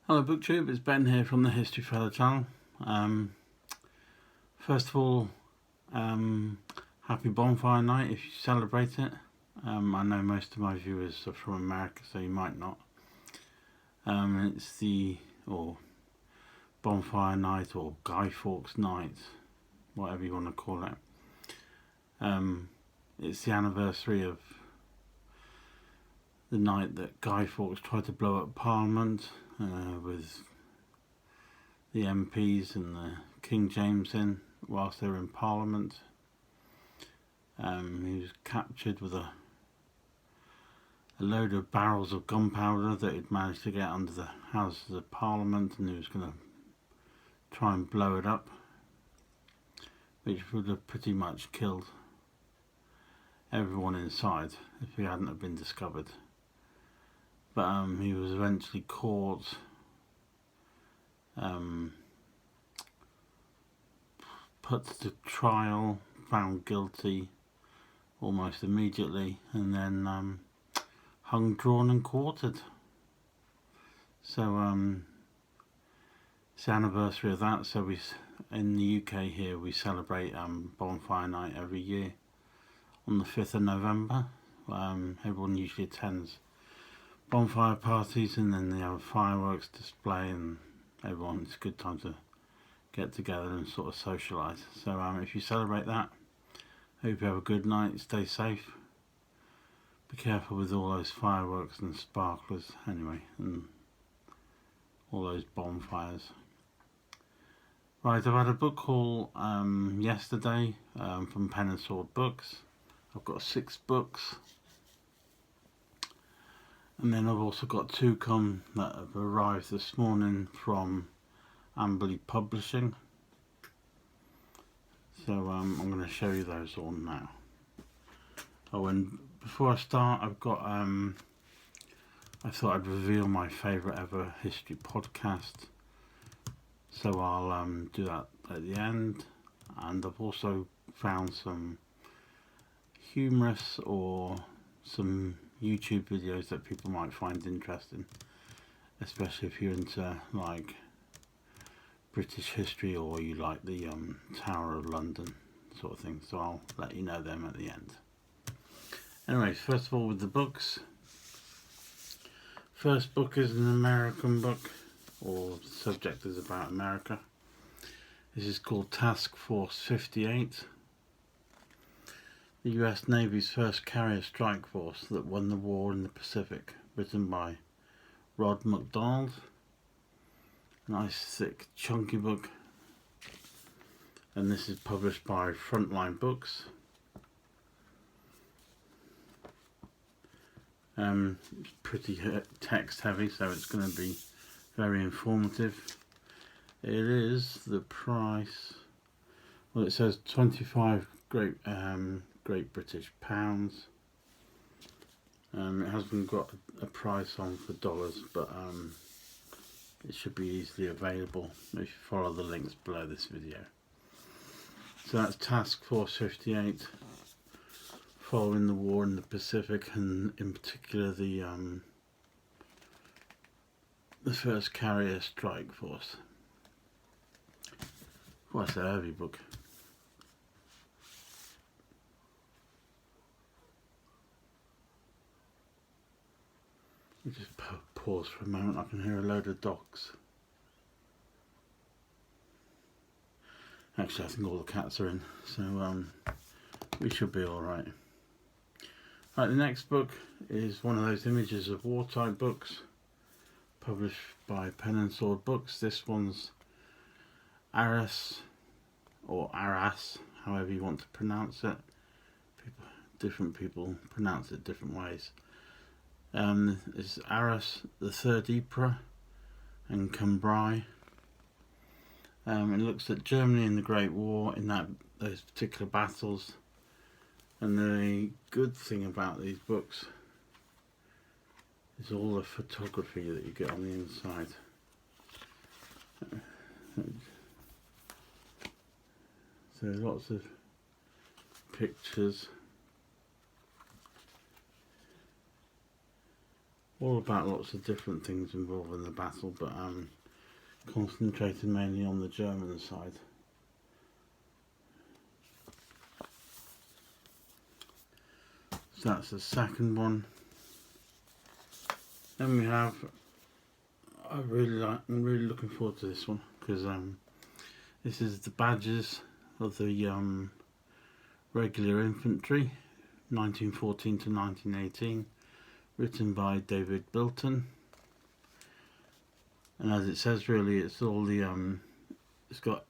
Hello BookTube, it's Ben here from the History Fellow channel. First of all, happy bonfire night if you celebrate it. I know most of my viewers are from America, so you might not. It's the bonfire night or Guy Fawkes night, whatever you want to call it. It's the anniversary of the night that Guy Fawkes tried to blow up Parliament with the MPs and the King James in whilst they were in Parliament. He was captured with a load of barrels of gunpowder that he'd managed to get under the Houses of Parliament, and he was going to try and blow it up, which would have pretty much killed everyone inside if he hadn't have been discovered. But he was eventually caught, put to trial, found guilty almost immediately, and then hung, drawn and quartered. So it's the anniversary of that. So we, in the UK here, we celebrate bonfire night every year on the 5th of November. Everyone usually attends bonfire parties, and then they have a fireworks display, and it's a good time to get together and sort of socialise. So if you celebrate that, hope you have a good night, stay safe, be careful with all those fireworks and sparklers anyway, and all those bonfires. Right, I've had a book haul yesterday from Pen and Sword Books. I've got 6 books. And then I've also got 2 that have arrived this morning from Amberley Publishing. So I'm going to show you those all now. Oh, and before I start, I've got I thought I'd reveal my favourite ever history podcast. So I'll do that at the end. And I've also found some humorous or some YouTube videos that people might find interesting, especially if you're into like British history or you like the Tower of London sort of thing. So I'll let you know them at the end. Anyway, first of all, with the books. First book is an American book, or the subject is about America. This is called Task Force 58. The US Navy's first carrier strike force that won the war in the Pacific, written by Rod MacDonald. Nice thick chunky book, and this is published by Frontline Books. It's pretty text heavy, so it's going to be very informative. It is the price, well, it says 25 Great British pounds. It hasn't got a price on for dollars, but it should be easily available if you follow the links below this video. So that's Task Force 58, following the war in the Pacific, and in particular the first carrier strike force. Well, it's a heavy book. Let me just pause for a moment. I can hear a load of dogs. Actually, I think all the cats are in, so we should be alright. Right, the next book is one of those images of war type books, published by Pen and Sword Books. This one's Aras, or Aras, however you want to pronounce it. Different people pronounce it different ways. It's Aras, the Third Ypres, and Cambrai. It looks at Germany in the Great War, in those particular battles. And the good thing about these books is all the photography that you get on the inside. So lots of pictures. all about lots of different things involving the battle, but concentrated mainly on the German side. So that's the second one. Then we have, I'm really looking forward to this one, because this is the badges of the regular infantry, 1914 to 1918, written by David Bilton. And as it says, really, it's all the it's got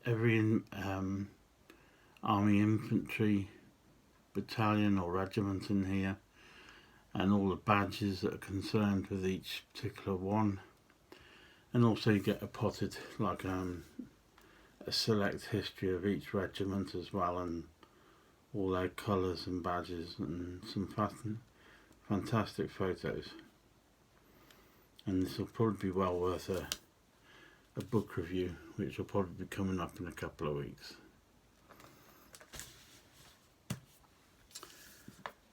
every army infantry battalion or regiment in here, and all the badges that are concerned with each particular one. And also you get a potted, like a select history of each regiment as well, and all their colours and badges, and some fantastic photos. And this will probably be well worth a book review, which will probably be coming up in a couple of weeks.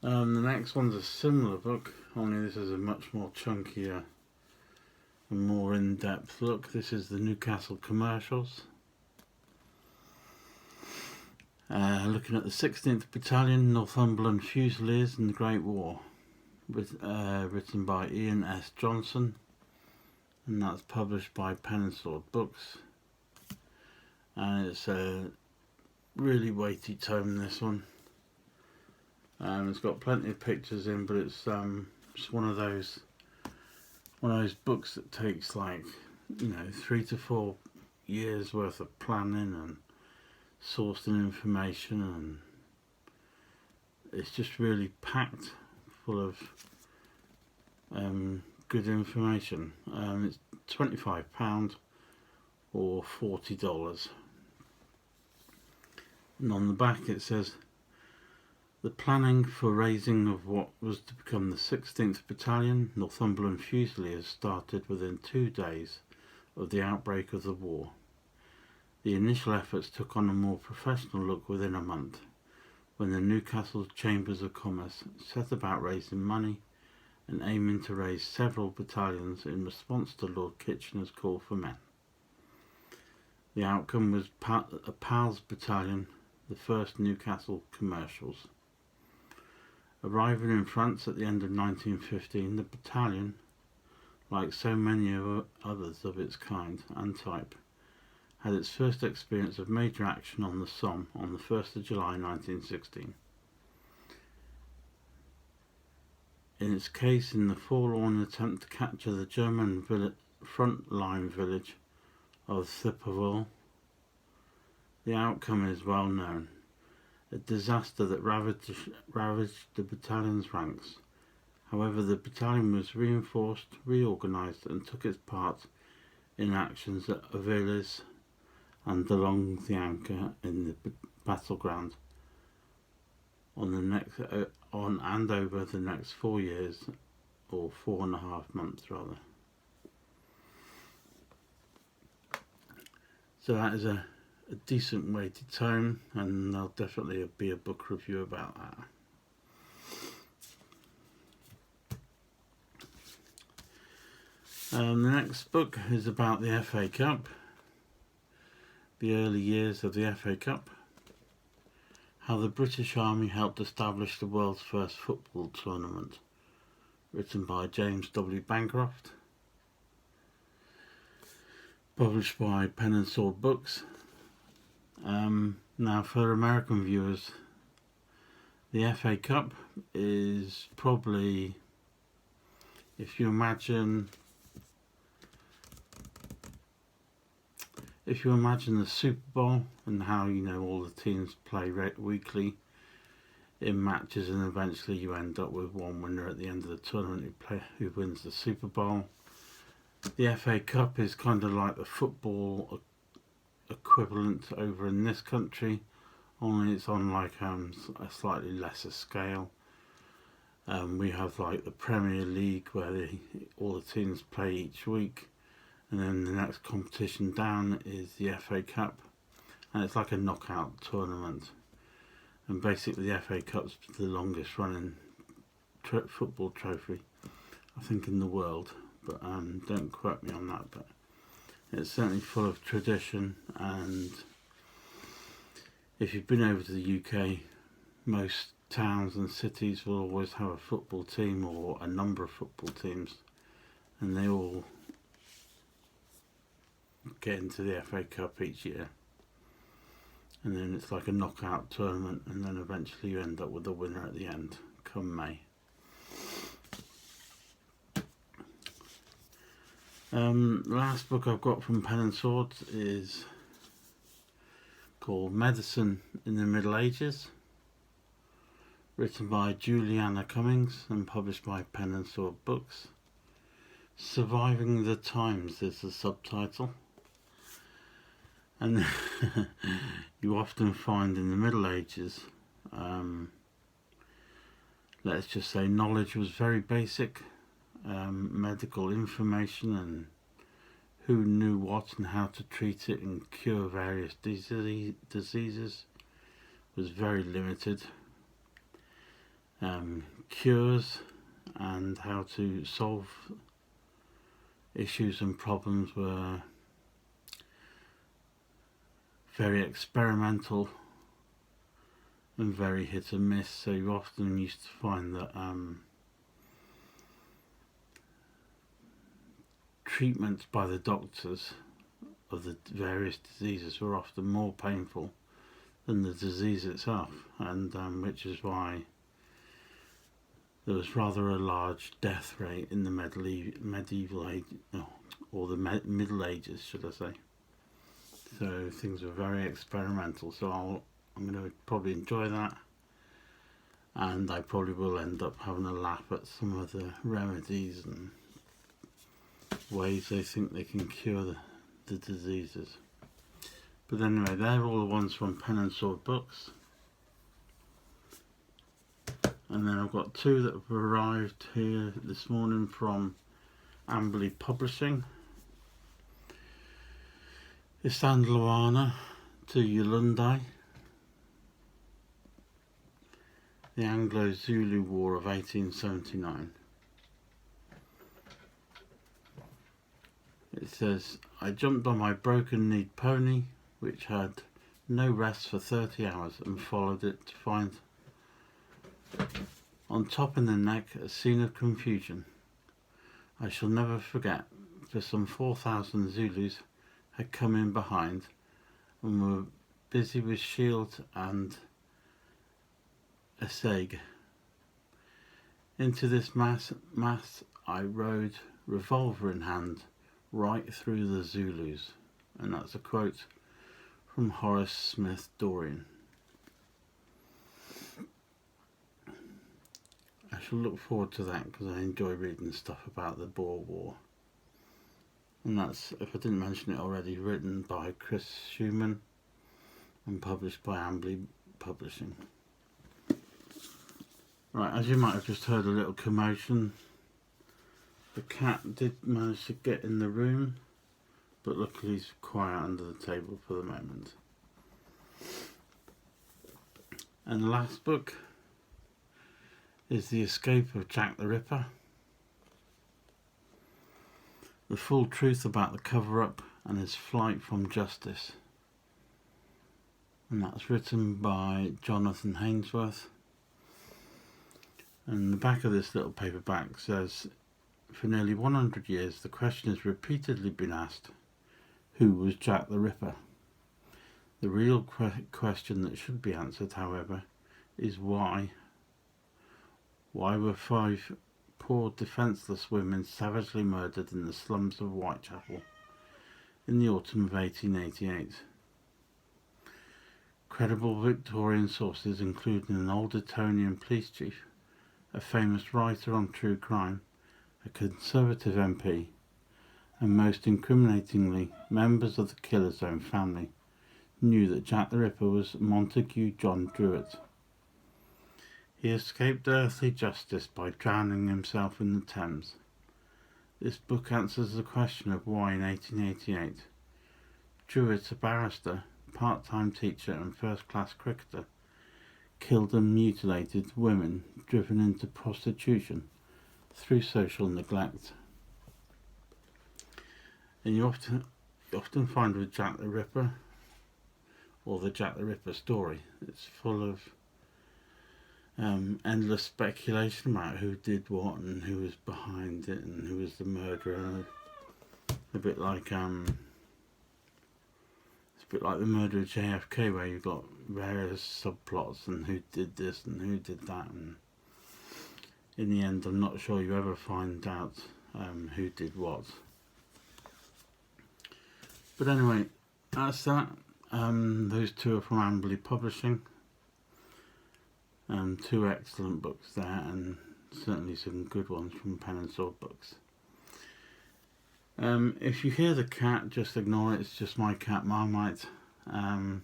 The next one's a similar book, only this is a much more chunkier and more in-depth look. This is the Newcastle Commercials. Looking at the 16th Battalion, Northumberland Fusiliers in the Great War, written by Ian S. Johnson, and that's published by Pen and Sword Books. And it's a really weighty tome, this one. It's got plenty of pictures in, but it's just one of those books that takes, like, 3 to 4 years worth of planning and sourcing information, and it's just really packed full of good information. It's £25 or $40. And on the back it says, the planning for raising of what was to become the 16th Battalion, Northumberland Fusiliers, started within 2 days of the outbreak of the war. The initial efforts took on a more professional look within a month, when the Newcastle Chambers of Commerce set about raising money and aiming to raise several battalions in response to Lord Kitchener's call for men. The outcome was a PALS battalion, the 1st Newcastle Commercials. Arriving in France at the end of 1915, the battalion, like so many others of its kind and type, had its first experience of major action on the Somme on the 1st of July 1916. In its case, in the forlorn attempt to capture the German front-line village of Thiepval, the outcome is well known. A disaster that ravaged the battalion's ranks. However, the battalion was reinforced, reorganised, and took its part in actions at Aviliers and along the Anchor in the battleground on and over the next 4 years, or 4.5 months rather. So that is a decent weighted tome, and there'll definitely be a book review about that. The next book is about the FA Cup, the early years of the FA Cup, how the British Army helped establish the world's first football tournament, written by James W. Bancroft, published by Pen and Sword Books. Now, for American viewers, the FA Cup is probably, if you imagine the Super Bowl and how all the teams play weekly in matches, and eventually you end up with one winner at the end of the tournament who wins the Super Bowl. The FA Cup is kind of like the football equivalent over in this country, only it's on like a slightly lesser scale. We have like the Premier League where all the teams play each week, and then the next competition down is the FA Cup, and it's like a knockout tournament. And basically the FA Cup's the longest running football trophy I think, in the world, but don't quote me on that. But it's certainly full of tradition, and if you've been over to the UK, most towns and cities will always have a football team or a number of football teams, and they all get into the FA Cup each year, and then it's like a knockout tournament, and then eventually you end up with a winner at the end come May. Last book I've got from Pen and Swords is called Medicine in the Middle Ages, written by Juliana Cummings and published by Pen and Sword Books. Surviving the Times is the subtitle. And you often find in the Middle Ages, let's just say, knowledge was very basic. Medical information and who knew what and how to treat it and cure various diseases was very limited. Cures and how to solve issues and problems were very experimental and very hit and miss, so you often used to find that treatments by the doctors of the various diseases were often more painful than the disease itself, and which is why there was rather a large death rate in the medieval age, or the Middle Ages, should I say. So things were very experimental, so I'm going to probably enjoy that, and I probably will end up having a laugh at some of the remedies and ways they think they can cure the diseases. But anyway, they're all the ones from Pen and Sword Books. And then I've got two that have arrived here this morning from Amberley Publishing. Isandlwana to Yulundai, the Anglo-Zulu War of 1879. It says, I jumped on my broken-kneed pony, which had no rest for 30 hours, and followed it to find on top in the neck a scene of confusion I shall never forget, for some 4,000 Zulus had come in behind and were busy with shield and assegai. Into this mass I rode, revolver in hand, right through the Zulus. And that's a quote from Horace Smith Dorrian. I shall look forward to that because I enjoy reading stuff about the Boer War. And that's, if I didn't mention it already, written by Chris Schumann and published by Amberley Publishing. Right, as you might have just heard a little commotion, the cat did manage to get in the room, but luckily he's quiet under the table for the moment. And the last book is The Escape of Jack the Ripper. The full truth about the cover-up and his flight from justice. And that's written by Jonathan Hainsworth. And the back of this little paperback says, for nearly 100 years the question has repeatedly been asked, who was Jack the Ripper? The real question that should be answered, however, is why? Why were 5 poor defenceless women savagely murdered in the slums of Whitechapel in the autumn of 1888? Credible Victorian sources, including an old Etonian police chief, a famous writer on true crime, a Conservative MP, and most incriminatingly, members of the killer's own family, knew that Jack the Ripper was Montague John Druitt. He escaped earthly justice by drowning himself in the Thames. This book answers the question of why in 1888 Druitt, a barrister, part-time teacher and first-class cricketer, killed and mutilated women driven into prostitution through social neglect. And you often find with Jack the Ripper, or the Jack the Ripper story, it's full of endless speculation about who did what and who was behind it and who was the murderer. A bit like it's a bit like the murder of JFK, where you've got various subplots and who did this and who did that, and in the end I'm not sure you ever find out who did what. But anyway, that's that. Those two are from Amberley Publishing. Two excellent books there, and certainly some good ones from Pen and Sword Books. If you hear the cat, just ignore it. It's just my cat Marmite. The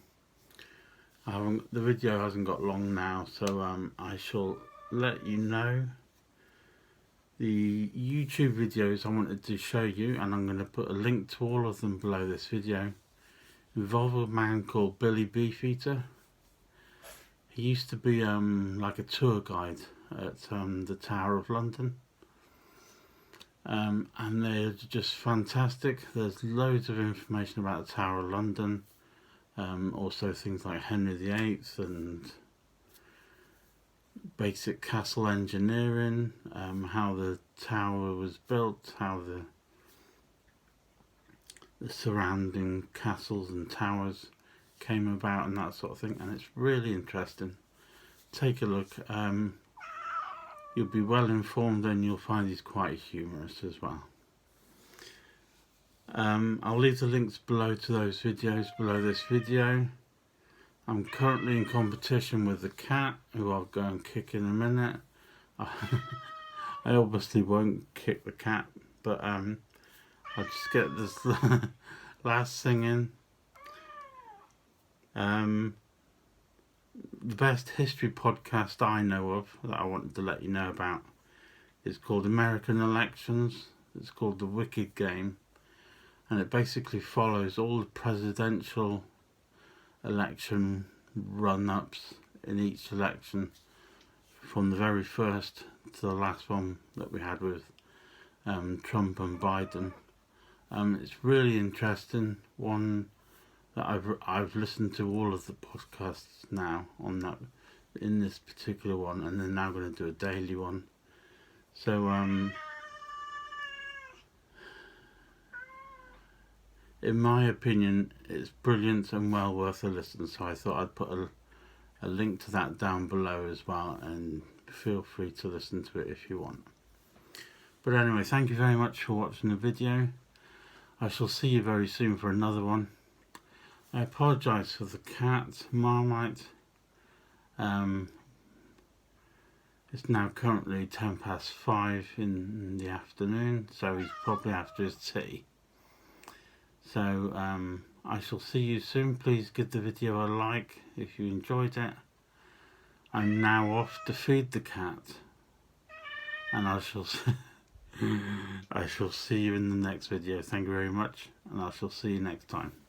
video hasn't got long now, so I shall let you know. The YouTube videos I wanted to show you, and I'm going to put a link to all of them below this video, involve a man called Billy Beefeater. He used to be like a tour guide at the Tower of London, and they're just fantastic. There's loads of information about the Tower of London, also things like Henry VIII and basic castle engineering, how the tower was built, how the surrounding castles and towers came about and that sort of thing, and it's really interesting. Take a look. You'll be well informed, and you'll find he's quite humorous as well. I'll leave the links below to those videos below this video. I'm currently in competition with the cat, who I'll go and kick in a minute. I obviously won't kick the cat, but I'll just get this last thing in. The best history podcast I know of that I wanted to let you know about is called American Elections. It's called The Wicked Game, and it basically follows all the presidential election run-ups in each election, from the very first to the last one that we had with Trump and Biden. It's really interesting. One that I've listened to all of the podcasts now on that, in this particular one, and they're now going to do a daily one. So in my opinion, it's brilliant and well worth a listen. So I thought I'd put a link to that down below as well, and feel free to listen to it if you want. But anyway, thank you very much for watching the video. I shall see you very soon for another one. I apologise for the cat, Marmite. It's now currently 5:10 in the afternoon, so he's probably after his tea. So I shall see you soon. Please give the video a like if you enjoyed it. I'm now off to feed the cat, and I shall see you in the next video. Thank you very much, and I shall see you next time.